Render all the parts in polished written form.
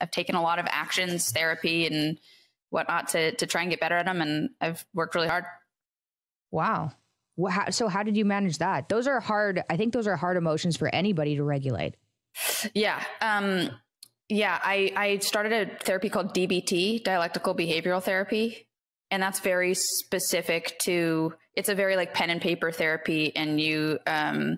I've taken a lot of actions, therapy and whatnot to try and get better at them. And I've worked really hard. Wow. So how did you manage that? Those are hard. I think those are hard emotions for anybody to regulate. Yeah. I started a therapy called DBT, dialectical behavioral therapy. And that's very specific to, it's a very like pen and paper therapy. And you, I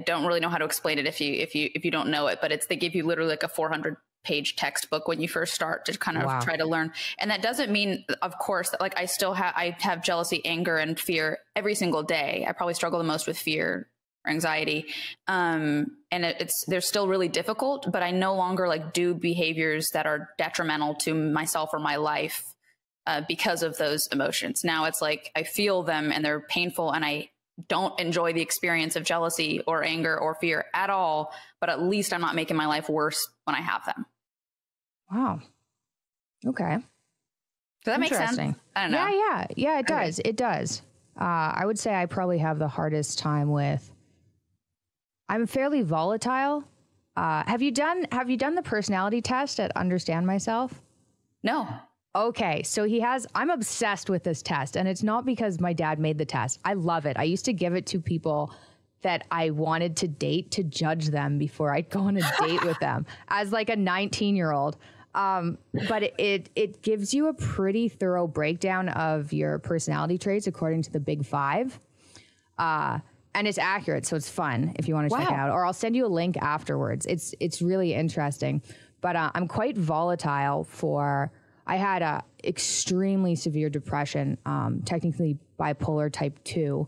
don't really know how to explain it if you don't know it, but they give you literally like a 400-page textbook when you first start to kind of try to learn. And that doesn't mean, of course, that like I have jealousy, anger, and fear every single day. I probably struggle the most with fear or anxiety. And they're still really difficult, but I no longer like do behaviors that are detrimental to myself or my life because of those emotions. Now it's like I feel them and they're painful and I don't enjoy the experience of jealousy or anger or fear at all, but at least I'm not making my life worse when I have them. Wow. Okay. Does that make sense? I don't know. Yeah, it does. It does. I would say I probably have the hardest time with, I'm fairly volatile. Have you done the personality test at Understand Myself? No. Okay. So I'm obsessed with this test, and it's not because my dad made the test. I love it. I used to give it to people that I wanted to date to judge them before I'd go on a date with them as like a 19-year-old. But it gives you a pretty thorough breakdown of your personality traits according to the Big Five. And it's accurate, so it's fun if you want to check it out. Or I'll send you a link afterwards. It's really interesting. But I'm quite volatile I had a extremely severe depression, technically bipolar type 2.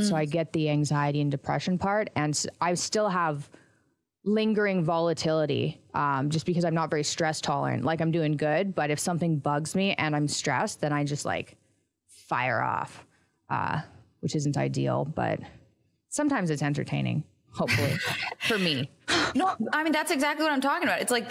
So I get the anxiety and depression part. And I still have lingering volatility just because I'm not very stress tolerant. Like I'm doing good, but if something bugs me and I'm stressed, then I just like fire off, which isn't ideal, but sometimes it's entertaining, hopefully, for me. No, I mean, that's exactly what I'm talking about. It's like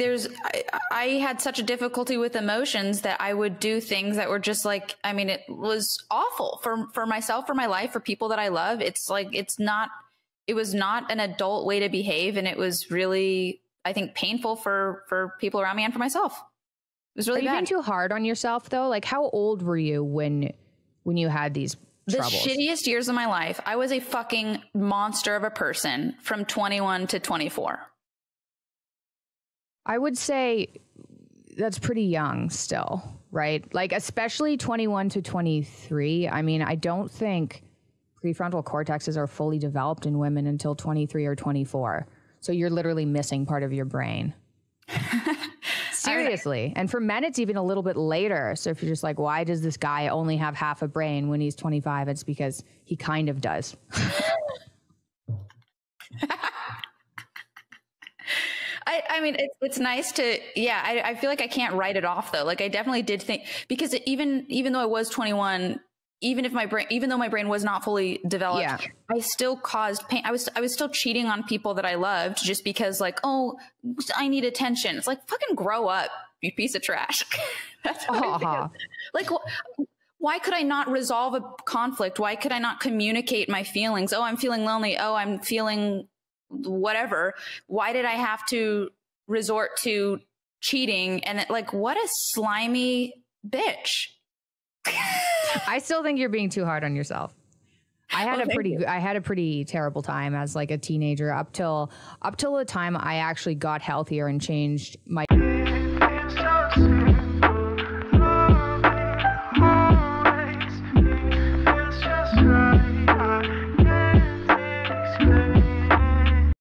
I had such a difficulty with emotions that I would do things that were just like, I mean, it was awful for myself, for my life, for people that I love. It's like, it was not an adult way to behave. And it was really, I think, painful for people around me and for myself. It was really bad. Are you being too hard on yourself though? Like how old were you when you had these troubles? The shittiest years of my life. I was a fucking monster of a person from 21 to 24. I would say that's pretty young still, right? Like especially 21 to 23. I mean, I don't think prefrontal cortexes are fully developed in women until 23 or 24. So you're literally missing part of your brain. Seriously. And for men, it's even a little bit later. So if you're just like, why does this guy only have half a brain when he's 25? It's because he kind of does. I mean, it's nice to, I feel like I can't write it off though. Like I definitely did think, because even though I was 21, even though my brain was not fully developed, I still caused pain. I was still cheating on people that I loved just because like, oh, I need attention. It's like, fucking grow up, you piece of trash. That's what like, why could I not resolve a conflict? Why could I not communicate my feelings? Oh, I'm feeling lonely. Oh, I'm feeling whatever. Why did I have to resort to cheating? And like, what a slimy bitch. I still think you're being too hard on yourself. I had a pretty terrible time as like a teenager up till the time I actually got healthier and changed my